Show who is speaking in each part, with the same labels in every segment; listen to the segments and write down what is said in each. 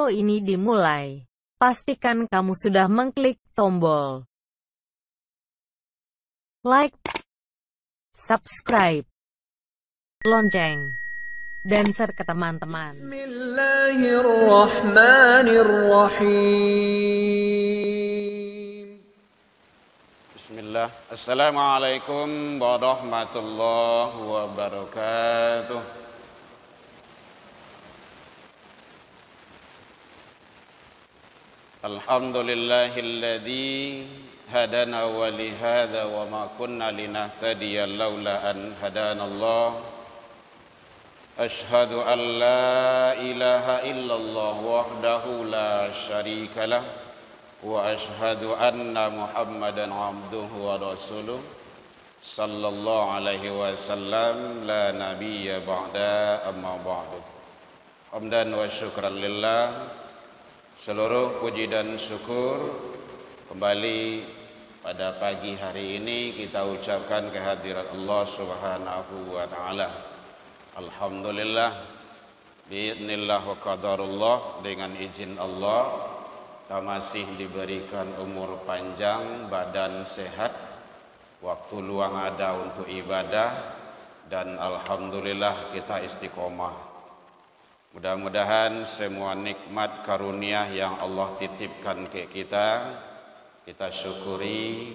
Speaker 1: video ini dimulai, pastikan kamu sudah mengklik tombol like, subscribe, lonceng, dan share ke teman-teman.
Speaker 2: Bismillah. Assalamualaikum warahmatullahi wabarakatuh. Alhamdulillahilladzi hadana wa li hadza wa ma kunna linahtadiya laula an hadanallah. Ashhadu an la ilaha illallah wahdahu la syarika lah wa ashhadu anna Muhammadan abduhu wa rasuluh sallallahu alaihi wasallam la nabiyya ba'da amma ba'du. Hamdan wa syukran lillah. Seluruh puji dan syukur kembali pada pagi hari ini kita ucapkan kehadirat Allah Subhanahu wa taala. Alhamdulillah biidznillah wa qadarullah, dengan izin Allah kita masih diberikan umur panjang, badan sehat, waktu luang ada untuk ibadah, dan alhamdulillah kita istiqomah. Mudah-mudahan semua nikmat karunia yang Allah titipkan ke kita, kita syukuri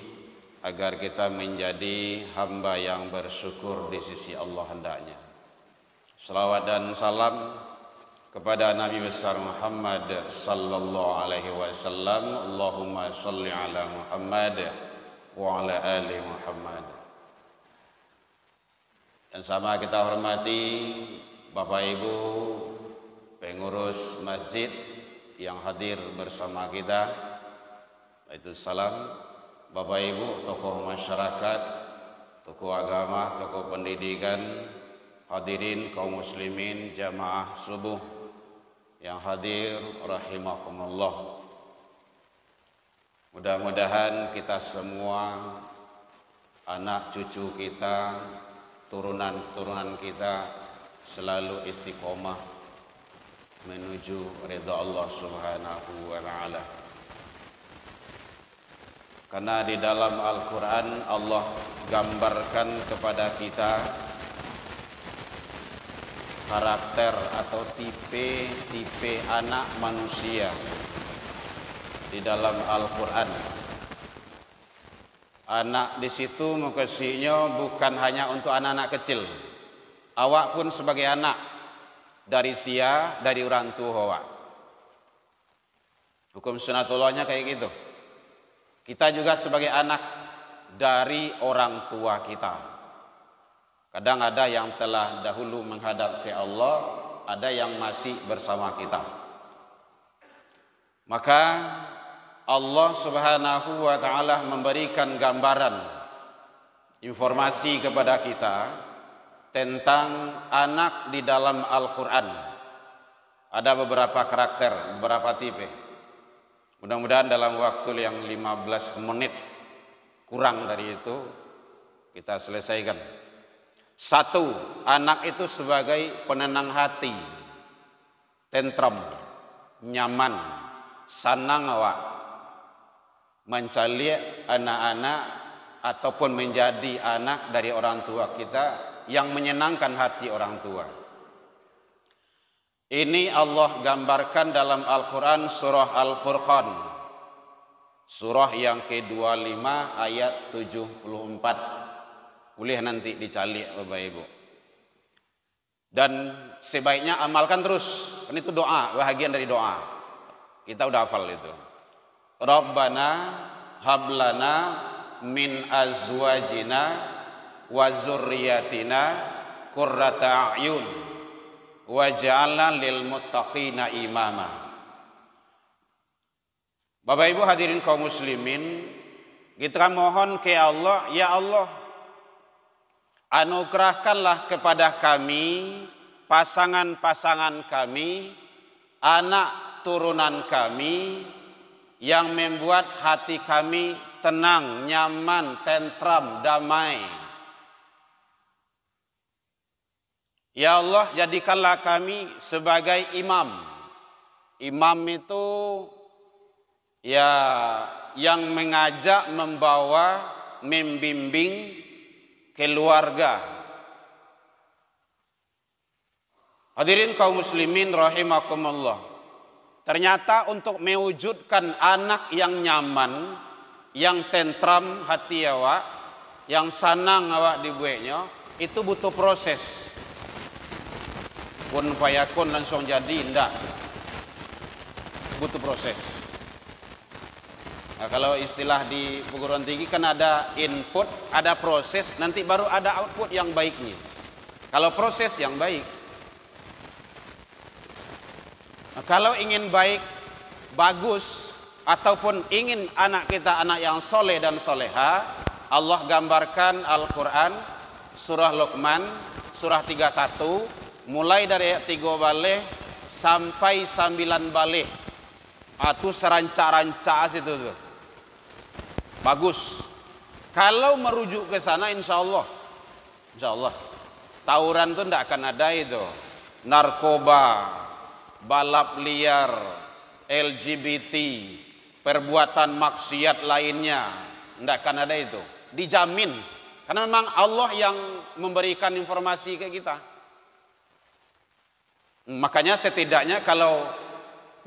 Speaker 2: agar kita menjadi hamba yang bersyukur di sisi Allah hendaknya. Salawat dan salam kepada Nabi besar Muhammad sallallahu alaihi wasallam. Allahumma shalli ala Muhammad wa ala ali Muhammad. Dan sama kita hormati Bapak Ibu pengurus masjid yang hadir bersama kita, itu salam Bapak Ibu tokoh masyarakat, tokoh agama, tokoh pendidikan, hadirin kaum muslimin jamaah subuh yang hadir rahimakumullah. Mudah-mudahan kita semua, anak cucu kita, turunan-turunan kita selalu istiqomah menuju ridha Allah Subhanahu wa taala. Karena di dalam Al-Qur'an Allah gambarkan kepada kita karakter atau tipe anak manusia di dalam Al-Qur'an. Anak di situ maksudnya bukan hanya untuk anak-anak kecil. Awak pun sebagai anak dari dari orang tua. Hukum sunatullahnya kayak gitu. Kita juga sebagai anak dari orang tua kita. Kadang ada yang telah dahulu menghadap ke Allah, ada yang masih bersama kita. Maka Allah Subhanahu wa taala memberikan gambaran, informasi kepada kita tentang anak di dalam Al-Quran. Ada beberapa karakter, beberapa tipe. Mudah-mudahan dalam waktu yang 15 menit kurang dari itu kita selesaikan. Satu, anak itu sebagai penenang hati, tentram, nyaman, senang awak mencari anak-anak ataupun menjadi anak dari orang tua kita yang menyenangkan hati orang tua. Ini Allah gambarkan dalam Al-Quran surah Al-Furqan, surah yang ke-25 ayat 74. Boleh nanti dicari Bapak Ibu. Dan sebaiknya amalkan terus. Ini itu doa, bahagian dari doa. Kita udah hafal itu. Rabbana hablana min azwajina wa zurriyatina qurrata a'yun waj'alna lil muttaqina imama. Bapak Ibu hadirin kaum muslimin, kita mohon ke Allah, ya Allah, anugerahkanlah kepada kami, pasangan-pasangan kami, anak turunan kami yang membuat hati kami tenang, nyaman, tentram, damai. Ya Allah, jadikanlah kami sebagai imam Imam itu ya yang mengajak, membawa, membimbing keluarga. Hadirin kaum muslimin rahimakumullah. Ternyata untuk mewujudkan anak yang nyaman, yang tentram hati awak, yang senang awak dibuatnya, itu butuh proses. Kun fayakun langsung jadi, ndak. Butuh proses. Nah, kalau istilah di perguruan tinggi kan ada input, ada proses, nanti baru ada output yang baiknya. Kalau proses yang baik. Nah, kalau ingin baik, bagus, ataupun ingin anak kita anak yang soleh dan soleha, Allah gambarkan Al-Quran, surah Luqman, surah 31, mulai dari ayat 3 balik sampai 9 balik. Itu seranca-ranca situ tuh. Bagus. Kalau merujuk ke sana, insya Allah, tawuran itu tidak akan ada itu. Narkoba, balap liar, LGBT, perbuatan maksiat lainnya, tidak akan ada itu. Dijamin. Karena memang Allah yang memberikan informasi ke kita. Makanya setidaknya kalau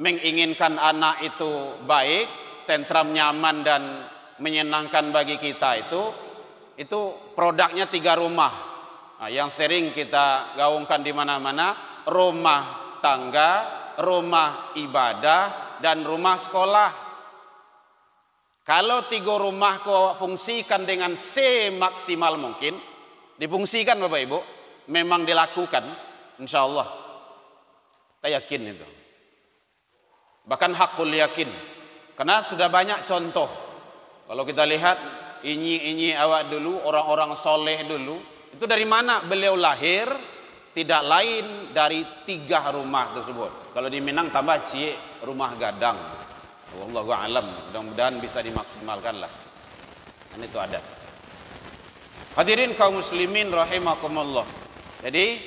Speaker 2: menginginkan anak itu baik, tentram, nyaman dan menyenangkan bagi kita, itu produknya 3 rumah. Nah, yang sering kita gaungkan di mana-mana, rumah tangga, rumah ibadah, dan rumah sekolah. Kalau 3 rumah kau fungsikan dengan semaksimal mungkin, difungsikan Bapak Ibu, memang dilakukan, insya Allah, saya yakin itu. Bahkan hakul yakin, karena sudah banyak contoh. Kalau kita lihat inyi awak dulu, orang-orang soleh dulu, itu dari mana beliau lahir? Tidak lain dari 3 rumah tersebut. Kalau di Minang tambah rumah gadang. Wallahu a'lam. Mudah-mudahan bisa dimaksimalkan lah. Dan itu ada. Hadirin kaum muslimin rahimakumullah. Jadi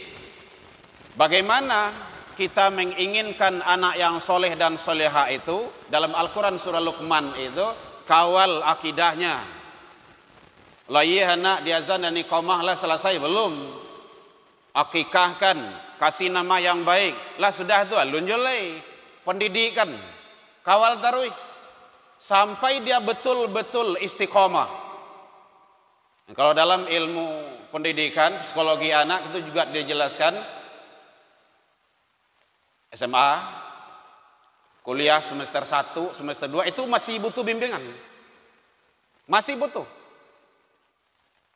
Speaker 2: bagaimana kita menginginkan anak yang soleh dan soleha itu? Dalam Al-Quran surah Luqman itu, kawal akidahnya. Layi anak diazan dan iqamah lah selesai belum? Akikahkan, kasih nama yang baik lah sudah tu, lunjulai pendidikan, kawal tarui sampai dia betul-betul istiqomah. Kalau dalam ilmu pendidikan psikologi anak itu juga dijelaskan, SMA, kuliah semester 1, semester 2 itu masih butuh bimbingan, masih butuh.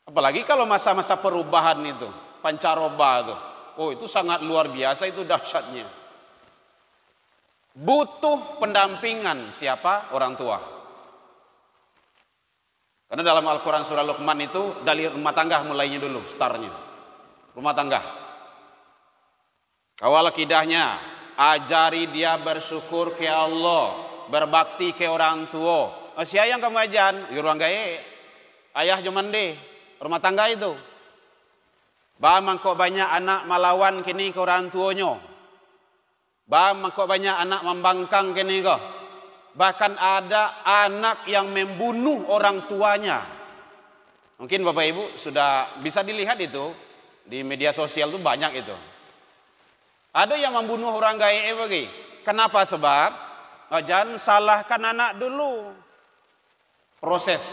Speaker 2: Apalagi kalau masa-masa perubahan itu, pancaroba itu, oh itu sangat luar biasa, itu dahsyatnya. Butuh pendampingan siapa? Orang tua. Karena dalam Al-Quran surah Luqman itu dari rumah tangga mulainya dulu, startnya. Rumah tangga. Kawal akidahnya, ajari dia bersyukur ke Allah, berbakti ke orang tua. Siapa yang kamu ajan? Yuruang gaye. Ayah cuman deh, rumah tangga itu. Mangkok banyak anak melawan kini ke orang tuanya. Mangkok banyak anak membangkang kini kok. Bahkan ada anak yang membunuh orang tuanya. Mungkin Bapak Ibu sudah bisa dilihat itu di media sosial itu banyak itu. Ada yang membunuh orang gaye bagi. Kenapa? Sebab jangan salahkan anak dulu. Proses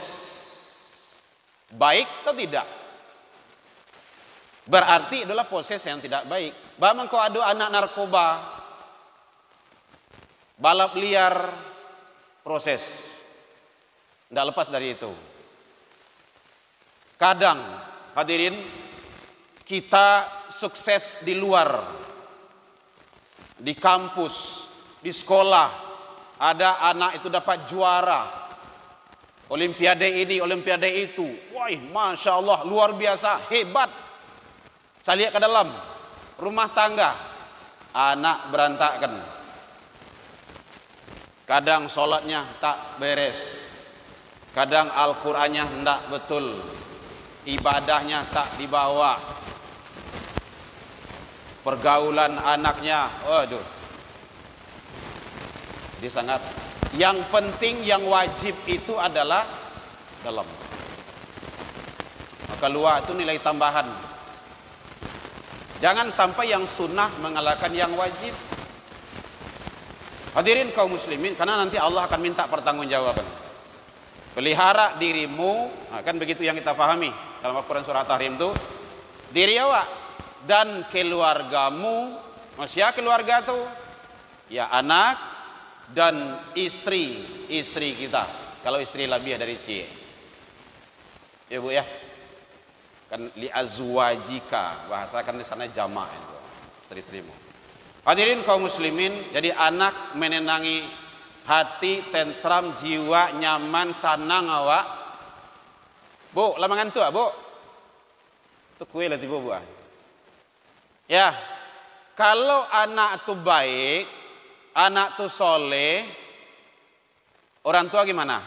Speaker 2: baik atau tidak? Berarti adalah proses yang tidak baik. Bahkan kau ada anak narkoba, balap liar, proses. Tidak lepas dari itu. Kadang hadirin kita sukses di luar, di kampus, di sekolah, ada anak itu dapat juara, olimpiade ini, olimpiade itu. Wah, masya Allah, luar biasa, hebat. Saya lihat ke dalam rumah tangga, anak berantakan. Kadang sholatnya tak beres, kadang Al-Qur'annya tidak betul, ibadahnya tak dibawa, pergaulan anaknya, waduh, Jadi sangat, yang penting, yang wajib itu adalah dalam. Maka luar itu nilai tambahan. Jangan sampai yang sunnah mengalahkan yang wajib. Hadirin kaum muslimin, karena nanti Allah akan minta pertanggungjawaban. Pelihara dirimu, kan begitu yang kita pahami dalam Al-Quran surah Tahrim itu, diri awak dan keluargamu. Maksudnya keluarga itu ya anak dan istri kita. Kalau istri lebih dari si, ya bu ya, kan li azwajika, bahasakan di sana jamak itu istri-istrimu. Hadirin kaum muslimin, jadi anak menenangi hati, tentram jiwa, nyaman, sanang awak. Bu, lama ngantuk bu? Itu kue lah tiba bu. Ya, kalau anak itu baik, anak itu soleh, orang tua gimana?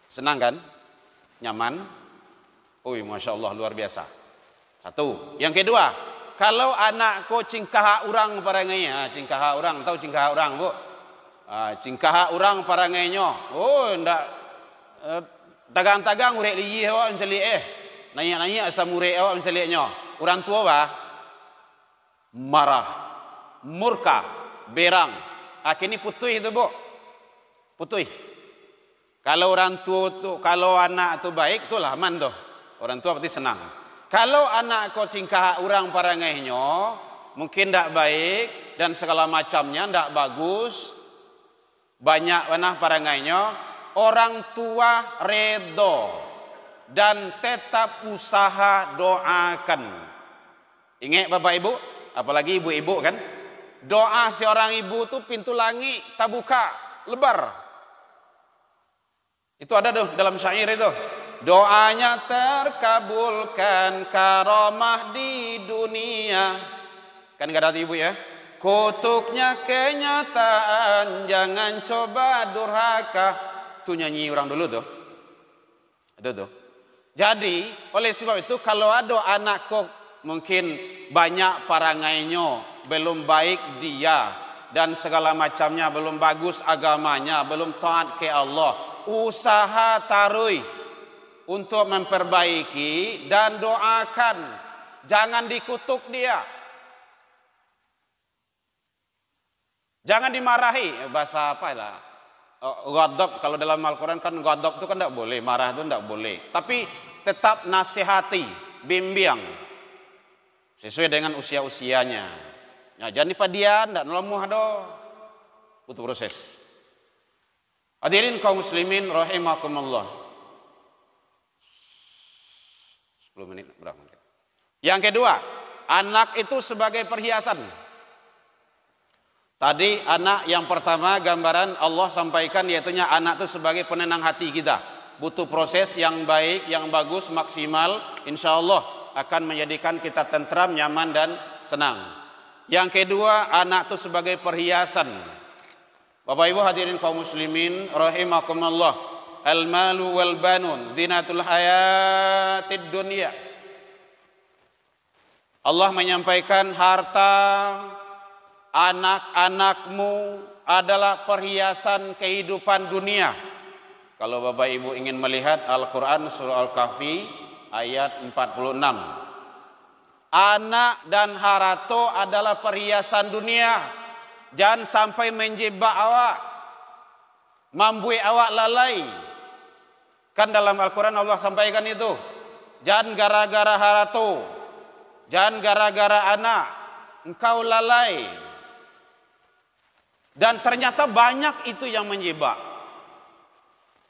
Speaker 2: Senang kan? Nyaman? Ui, masya Allah, luar biasa. Satu. Yang kedua, kalau anakku cingkah orang parangainya, cingkah orang, tahu cingkah orang bu? Cingkah orang parangainya, oh ndak tagang-tagang urek liyi awak menceli nanya-nanya asam urek awak mencelinya. Orang tua bah marah, murka, berang. Kini putih itu bu, putih. Kalau orang tua tu, kalau anak tu baik, itulah aman tuh. Orang tua pasti senang. Kalau anak kau cingkah orang parangainya, mungkin tidak baik dan segala macamnya tidak bagus, banyak wanah parangainya, orang tua redo dan tetap usaha doakan. Ingat bapak ibu, apalagi ibu-ibu kan, doa seorang ibu tu pintu langit tak buka, lebar. Itu ada tuh dalam syair itu. Doanya terkabulkan, karamah di dunia. Kan gak ada ibu ya. Kutuknya kenyataan, jangan coba durhaka. Itu nyanyi orang dulu tuh. Ada tuh. Jadi oleh sebab itu kalau ada anak kok mungkin banyak parangainya, belum baik dia dan segala macamnya, belum bagus agamanya, belum taat ke Allah, usaha tarui untuk memperbaiki dan doakan, jangan dikutuk dia, jangan dimarahi. Bahasa apa lah, ghadab, kalau dalam Al-Quran kan ghadab itu kan tidak boleh, marah itu tidak boleh, tapi tetap nasihati, bimbing sesuai dengan usia-usianya. Ya, jangan dipadian, tidak nolomuh do, butuh proses. Hadirin kaum muslimin rahimakumullah. 10 menit berapa menit? Yang kedua, anak itu sebagai perhiasan. Tadi anak yang pertama gambaran Allah sampaikan, yaitunya anak itu sebagai penenang hati kita. Butuh proses yang baik, yang bagus, maksimal, insya Allah akan menjadikan kita tentram, nyaman dan senang. Yang kedua, anak itu sebagai perhiasan. Bapak ibu hadirin kaum muslimin rahimakumullah. Al-malu wal banun zinatul hayatid dunya. Allah menyampaikan harta anak-anakmu adalah perhiasan kehidupan dunia. Kalau Bapak Ibu ingin melihat Al-Quran surah Al-Kahfi ayat 46. Anak dan harta adalah perhiasan dunia. Jangan sampai menjebak awak, membuat awak lalai. Kan dalam Al-Quran Allah sampaikan itu. Jangan gara-gara harta, jangan gara-gara anak engkau lalai. Dan ternyata banyak itu yang menjebak.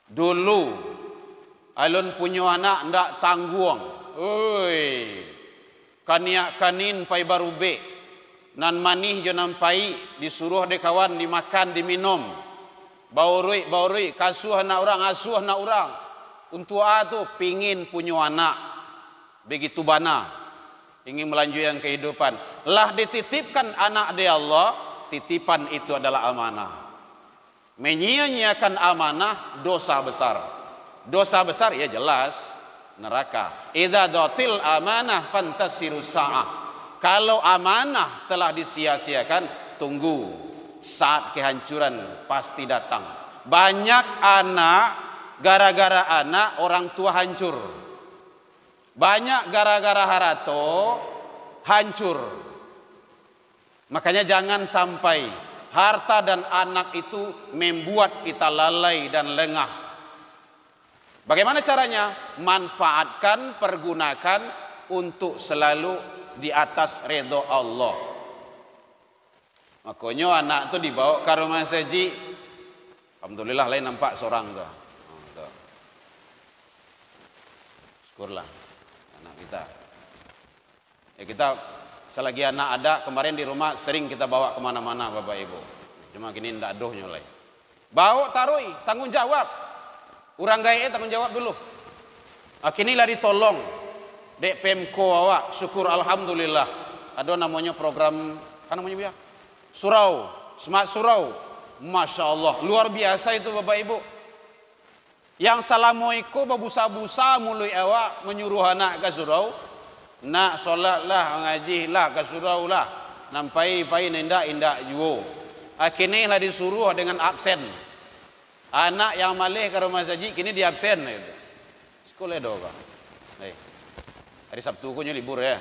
Speaker 2: Dulu alun punya anak ndak tangguang. Oi, kaniak kanin pai barube, nan manih jo nampai, disuruh de kawan dimakan diminum. Baurui kasuh na orang, asuh na orang. Untuk tu pingin punya anak begitu bana, ingin melanjutkan kehidupan. Lah dititipkan anak dia Allah, titipan itu adalah amanah. Menyia-nyiakan amanah dosa besar. Dosa besar ya jelas neraka. Idza datil amanah fantasiru sa'ah. Kalau amanah telah disia-siakan, tunggu saat kehancuran pasti datang. Banyak anak, gara-gara anak orang tua hancur. Banyak gara-gara harato hancur. Makanya jangan sampai harta dan anak itu membuat kita lalai dan lengah. Bagaimana caranya? Manfaatkan, pergunakan untuk selalu di atas redha Allah. Makanya anak itu dibawa ke rumah saji. Alhamdulillah lain nampak seorang tu. Syukurlah anak kita. Ya kita selagi anak ada, kemarin di rumah sering kita bawa kemana-mana Bapak Ibu. Cuma gini ndak aduh nyolai. Bawa tarui, tanggung jawab. Urang gaya tanggung jawab dulu. Kinilah ditolong. Dek Pemko awak, syukur alhamdulillah. Ada namanya program, apa namanya biar? Surau, Smart Surau. Masya Allah, luar biasa itu Bapak Ibu. Yang salamoiko babusa-busa mulai awak menyuruh anak ke surau. Nak solat lah, ngaji lah, ke surau lah. Nampai indak juo. Akhirnya lah disuruh dengan absen. Anak yang malih ke rumah saji kini di absen itu. Sekolah doa. Hari Sabtu kunya libur ya.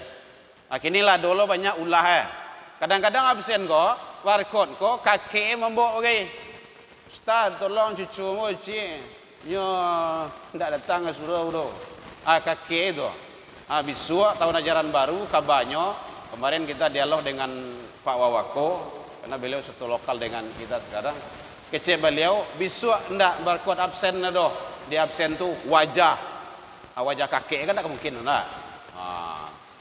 Speaker 2: Akhirnya lah dulu banyak ulah ya. Kadang-kadang absen kok, warkot kok kakek membawa okay. Ustaz tolong cucu mu cik. Yo tidak datang ke surau do. Kakek itu. Besok tahun ajaran baru kabarnya kemarin kita dialog dengan Pak Wawako karena beliau satu lokal dengan kita sekarang. Kecil beliau besok ndak berkuat absen doh. Di absen tu wajah kakek kan tak mungkin enggak.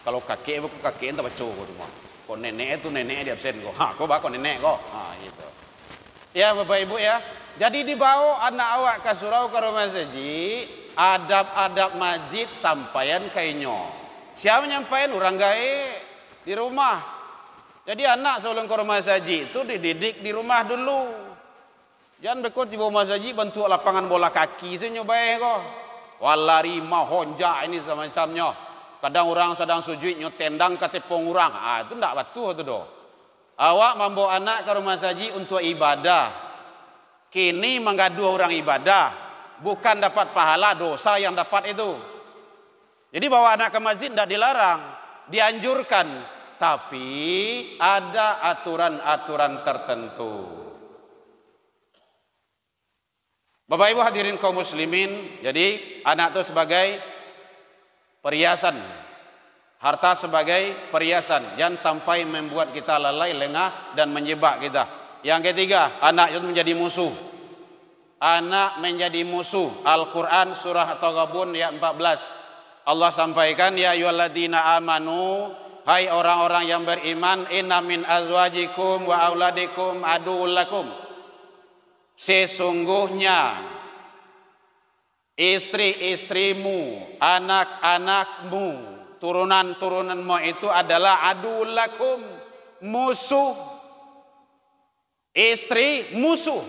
Speaker 2: Kalau kakek bukan kakek entah baca kau rumah. Kau nenek itu nenek di absen kau. Kau bakal nenek kau. Gitu. Ya Bapak Ibu ya. Jadi dibawa anak awak ke surau ke rumah saji, adab-adab majid sampaian kainyo. Siapa nyampaian orang gae di rumah. Jadi anak sebelum ke rumah saji itu dididik di rumah dulu. Jangan berkot di rumah saji bentuk lapangan bola kaki saya nyobain kok. Walari mahonja ini semacamnya. Kadang orang sedang sujud nyotendang ke tepung orang. Itu tidak betul itu doh. Awak membawa anak ke rumah saji untuk ibadah. Kini mengadu orang ibadah. Bukan dapat pahala, dosa yang dapat itu. Jadi bawa anak ke masjid tidak dilarang. Dianjurkan. Tapi ada aturan-aturan tertentu. Bapak Ibu hadirin kaum muslimin, jadi anak itu sebagai perhiasan, harta sebagai perhiasan, jangan sampai membuat kita lalai, lengah dan menjebak kita. Yang ketiga, anak itu menjadi musuh. Anak menjadi musuh. Al-Quran surah At-Taghabun ayat 14. Allah sampaikan, ya ayyuhalladzina amanu, hai orang-orang yang beriman, inna min azwajikum wa auladikum aduwwul lakum. Sesungguhnya istri-istrimu, anak-anakmu, turunan-turunanmu itu adalah aduwwul lakum, musuh. Istri musuh,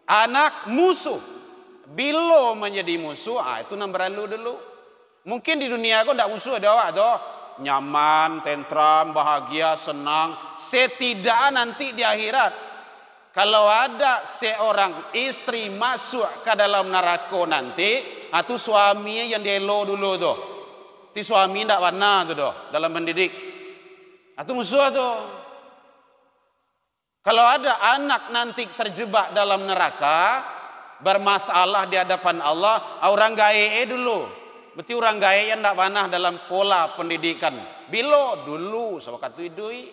Speaker 2: anak musuh. Bila menjadi musuh, itu berlalu dulu. Mungkin di dunia kau tidak musuh ada awak doh. Nyaman, tentram, bahagia, senang. Setidaknya nanti di akhirat. Kalau ada seorang istri masuk ke dalam neraka nanti, itu suami yang dielo dulu tu. Ti suami tidak warna tu doh dalam mendidik. Itu musuh tu. Kalau ada anak nanti terjebak dalam neraka, bermasalah di hadapan Allah, orang gae dulu. Berarti orang gae yang tidak warna dalam pola pendidikan. Bila dulu sama kata idui.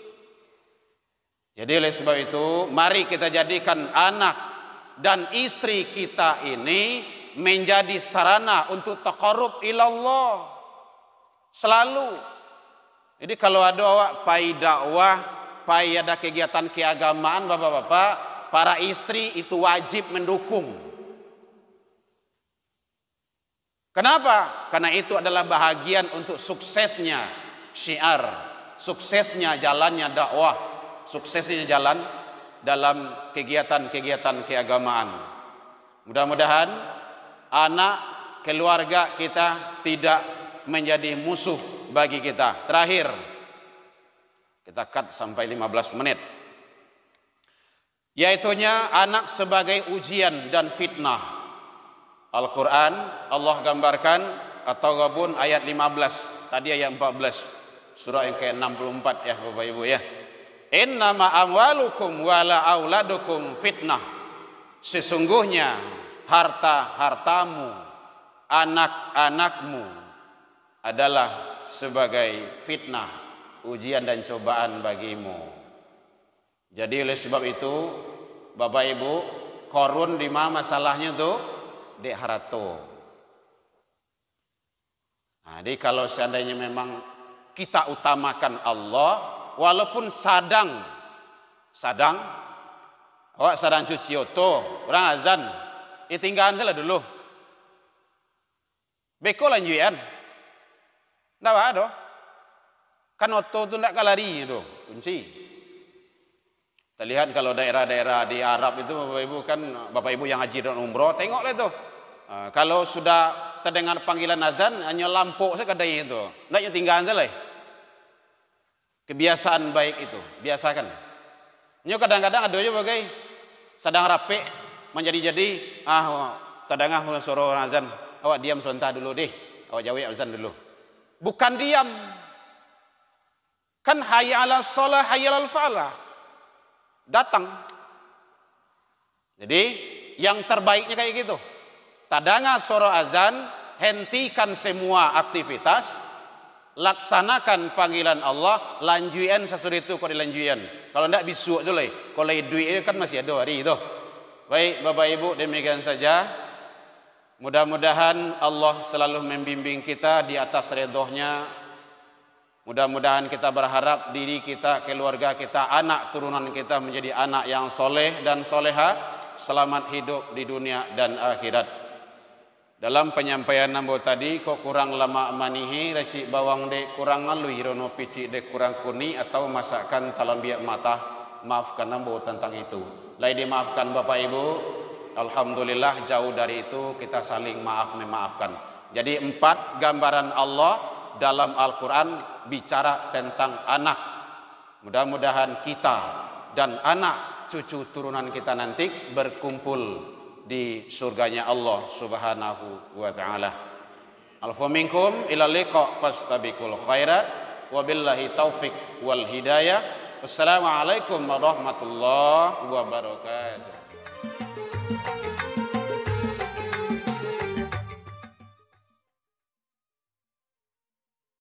Speaker 2: Jadi oleh sebab itu, mari kita jadikan anak dan istri kita ini menjadi sarana untuk taqarrub ilallah. Selalu. Jadi kalau ada awak pai dakwah, pai ada kegiatan keagamaan, bapak-bapak, para istri itu wajib mendukung. Kenapa? Karena itu adalah bahagian untuk suksesnya syiar, suksesnya jalannya dakwah, suksesnya jalan dalam kegiatan-kegiatan keagamaan. Mudah-mudahan anak keluarga kita tidak menjadi musuh bagi kita. Terakhir, kita cut sampai 15 menit. yaitunya anak sebagai ujian dan fitnah. Al-Quran Allah gambarkan At-Taghabun ayat 15, tadi ayat 14, surah yang ke-64 ya Bapak Ibu ya. Innama amwalukum wala auladukum fitnah. Sesungguhnya harta-hartamu, anak-anakmu adalah sebagai fitnah, ujian dan cobaan bagimu. Jadi oleh sebab itu Bapak Ibu, Korun di mana masalahnya tuh? Di harato. Nah, jadi kalau seandainya memang kita utamakan Allah, walaupun sadang, awak sadang cuci oto, orang azan, tinggalan salah dulu. Beko lanjuan, ndak ada. Kan oto tu ndak kalari itu kunci. Kita lihat kalau daerah-daerah di Arab itu Bapak Ibu kan, Bapak Ibu yang haji dan umroh, tengoklah itu. Kalau sudah terdengar panggilan azan, hanya lampu saja kadang itu, ndak tinggalan salah. Kebiasaan baik itu, biasakan. Nyo kadang-kadang ada juga bagai sedang rapi menjadi-jadi, terdengar suara azan, awak diam sebentar dulu deh, awak jawab azan dulu. Bukan diam. Kan hayya 'alas shalah, hayya 'alal falah. Datang. Jadi yang terbaiknya kayak gitu. Tadanga suara azan, hentikan semua aktivitas, laksanakan panggilan Allah, lanjuan sesudah itu kau dilanjuan. Kalau tidak bisu tu lah. Kalau duit kan masih ada hari itu. Baik Bapak Ibu, demikian saja. Mudah-mudahan Allah selalu membimbing kita di atas ridhonya. Mudah-mudahan kita berharap diri kita, keluarga kita, anak turunan kita menjadi anak yang soleh dan soleha, selamat hidup di dunia dan akhirat. Dalam penyampaian nambo tadi, kok kurang lama manihi, racik bawang dek kurang ngalui, rono pici dek kurang kuni, atau masakan talam biak mata, maafkan nambo tentang itu. Lai dimaafkan Bapak Ibu, alhamdulillah jauh dari itu kita saling memaafkan. Jadi 4 gambaran Allah dalam Al-Quran bicara tentang anak. Mudah-mudahan kita dan anak cucu turunan kita nanti berkumpul di surganya Allah Subhanahu wa taala. Alfa minkum ila liqa fastabiqul khairat wabillahi taufik wal hidayah. Wassalamualaikum warahmatullahi wabarakatuh.